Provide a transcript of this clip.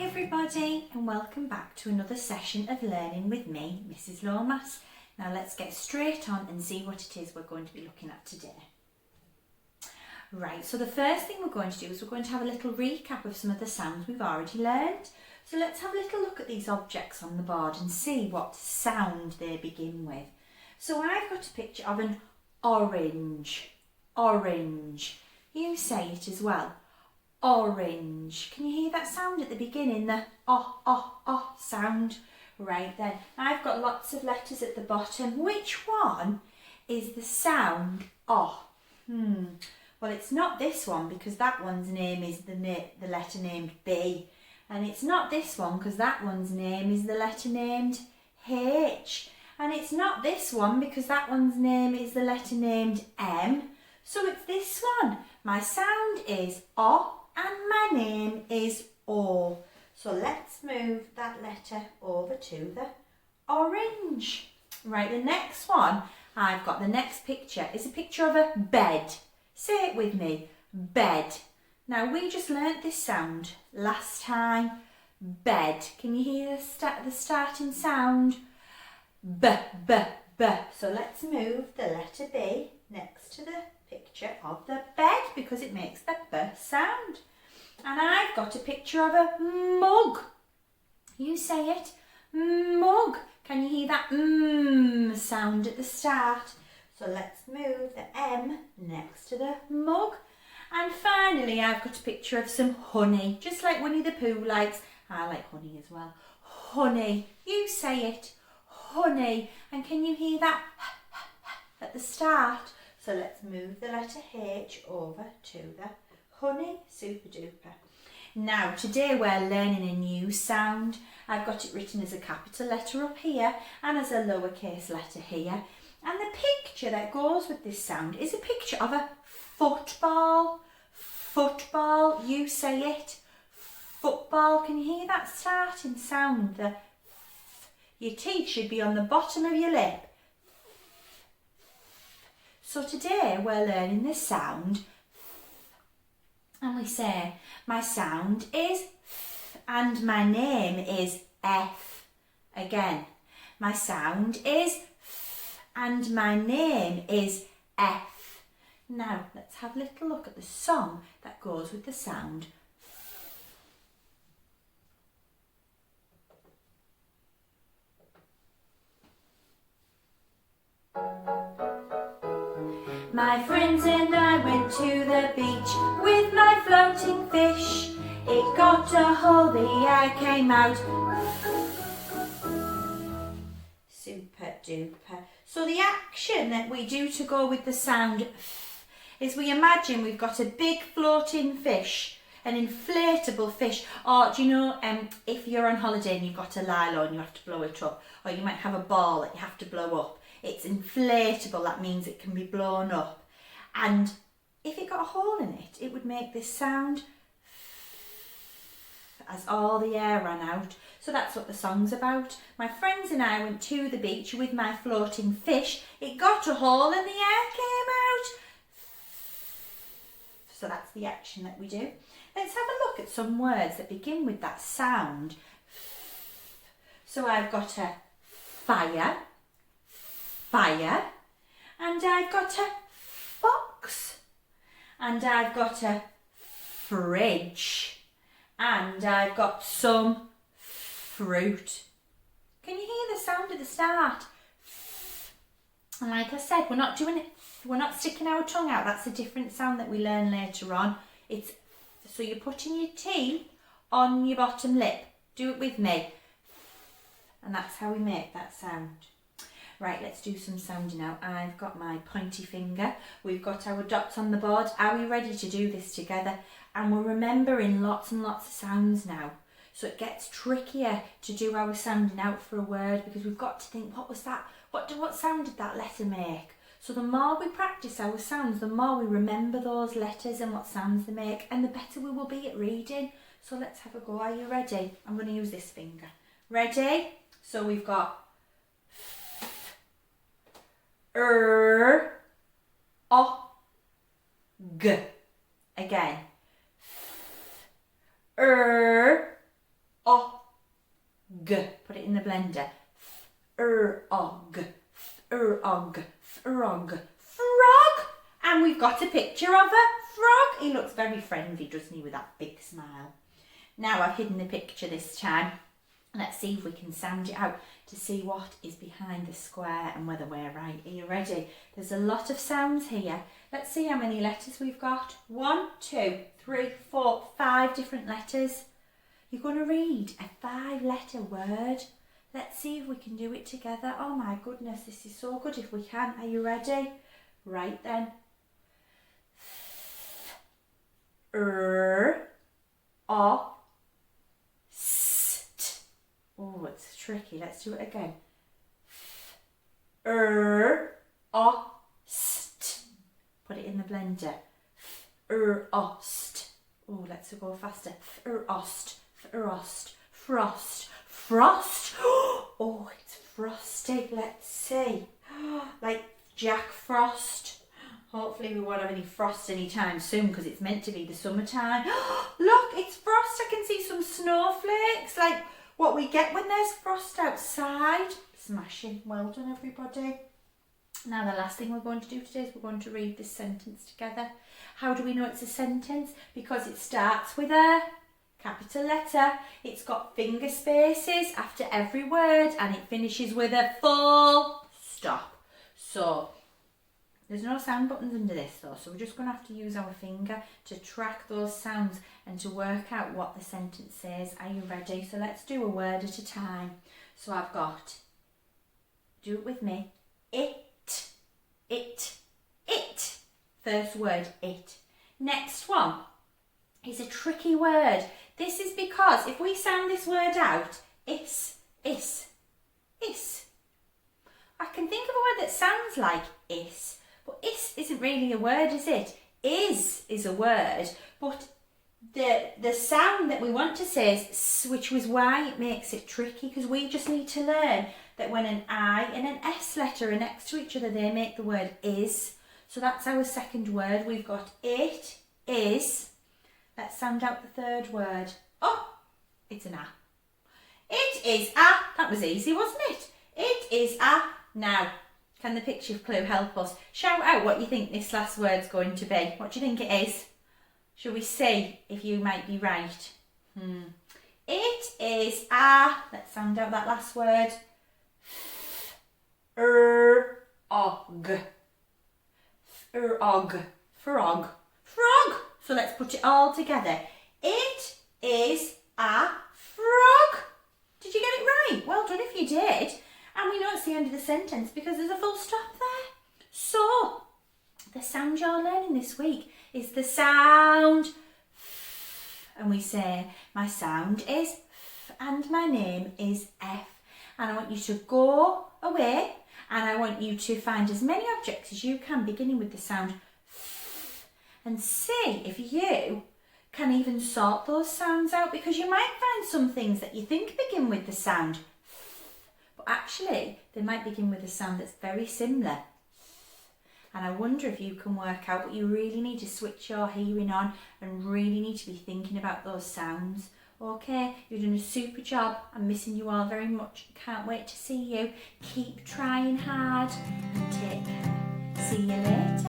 everybody, and welcome back to another session of learning with me, Mrs Lomas. Now let's get straight on and see what it is we're going to be looking at today. Right, so the first thing we're going to do is we're going to have a little recap of some of the sounds we've already learned. So let's have a little look at these objects on the board and see what sound they begin with. So I've got a picture of an orange. Orange. You say it as well. Orange. Can you hear that sound at the beginning? The oh sound. Right then. I've got lots of letters at the bottom. Which one is the sound oh? Well, it's not this one because that one's name is the letter named B. And it's not this one because that one's name is the letter named H. And it's not this one because that one's name is the letter named M. So it's this one. My sound is O and my name is O. So let's move that letter over to the orange. Right, the next one, I've got the next picture is a picture of a bed. Say it with me, bed. Now we just learnt this sound last time. Bed. Can you hear the starting sound? B, b, b. So let's move the letter B next to the picture of the bed because it makes the B sound. And I've got a picture of a mug. You say it, mug. Can you hear that sound at the start? So let's move the M next to the mug. And finally I've got a picture of some honey, just like Winnie the Pooh likes. I like honey as well. Honey. You say it, honey. And can you hear that at the start? So let's move the letter H over to the honey. Super duper. Now today we're learning a new sound. I've got it written as a capital letter up here and as a lowercase letter here. And the picture that goes with this sound is a picture of a football. Football. You say it. Football. Can you hear that starting sound? The your teeth should be on the bottom of your lip. So today we're learning the sound and we say my sound is F and my name is F. Again, my sound is F and my name is F. Now let's have a little look at the song that goes with the sound. My friends and I went to the beach with my floating fish. It got a hole, the air came out. Super duper. So the action that we do to go with the sound is we imagine we've got a big floating fish, an inflatable fish. Or do you know, if you're on holiday and you've got a lilo and you have to blow it up, or you might have a ball that you have to blow up. It's inflatable, that means it can be blown up. And if it got a hole in it, it would make this sound as all the air ran out. So that's what the song's about. My friends and I went to the beach with my floating fish. It got a hole and the air came out. So that's the action that we do. Let's have a look at some words that begin with that sound. So I've got a fire. Fire, and I've got a fox, and I've got a fridge, and I've got some fruit. Can you hear the sound at the start? And like I said, we're not doing it, we're not sticking our tongue out. That's a different sound that we learn later on. It's so you're putting your teeth on your bottom lip. Do it with me. And that's how we make that sound. Right, let's do some sounding now. I've got my pointy finger. We've got our dots on the board. Are we ready to do this together? And we're remembering lots and lots of sounds now. So it gets trickier to do our sounding out for a word because we've got to think, what was that? What sound did that letter make? So the more we practice our sounds, the more we remember those letters and what sounds they make, and the better we will be at reading. So let's have a go. Are you ready? I'm going to use this finger. Ready? So we've got O, G. Again. O, G. Put it in the blender. Frog, frog, frog, frog. And we've got a picture of a frog. He looks very friendly, doesn't he, with that big smile. Now I've hidden the picture this time. Let's see if we can sound it out to see what is behind the square and whether we're right. Are you ready? There's a lot of sounds here. Let's see how many letters we've got. 1, 2, 3, 4, 5 different letters. You're going to read a 5-letter word. Let's see if we can do it together. Oh my goodness, this is so good if we can. Are you ready? Right then. O, st. Oh, it's tricky. Let's do it again. O, st. Put it in the blender. Ost. Oh, let's go faster. Ost, frost, frost, frost. Oh, it's frosty. Let's see. Like Jack Frost. Hopefully we won't have any frost anytime soon because it's meant to be the summertime. Look, it's frost. I can see some snowflakes, like what we get when there's frost outside. Smashing. Well done, everybody. Now the last thing we're going to do today is we're going to read this sentence together. How do we know it's a sentence? Because it starts with a capital letter. It's got finger spaces after every word and it finishes with a full stop. So there's no sound buttons under this though, so we're just going to have to use our finger to track those sounds and to work out what the sentence says. Are you ready? So let's do a word at a time. So I've got, do it with me, it, it, it. First word, it. Next one is a tricky word. This is because if we sound this word out, is. I can think of a word that sounds like is, but is isn't really a word, is it? Is a word, but the sound that we want to say is s, which was why it makes it tricky, because we just need to learn that when an I and an S letter are next to each other, they make the word is. So that's our second word. We've got it, is. Let's sound out the third word. Oh, it's an A. It is a. That was easy, wasn't it? It is a. Now, can the picture clue help us? Shout out what you think this last word's going to be. What do you think it is? Shall we see if you might be right? It is a. Let's sound out that last word. Og. Frog. Frog. Frog. So let's put it all together. It is a frog. Did you get it right? Well done if you did. And we know it's the end of the sentence because there's a full stop there. So, the sound you're learning this week is the sound F. And we say, my sound is F and my name is F. And I want you to go away and I want you to find as many objects as you can beginning with the sound F and see if you can even sort those sounds out, because you might find some things that you think begin with the sound F, but actually they might begin with a sound that's very similar. And I wonder if you can work out, but you really need to switch your hearing on and really need to be thinking about those sounds. Okay, you're doing a super job. I'm missing you all very much. Can't wait to see you. Keep trying hard and take care. See you later.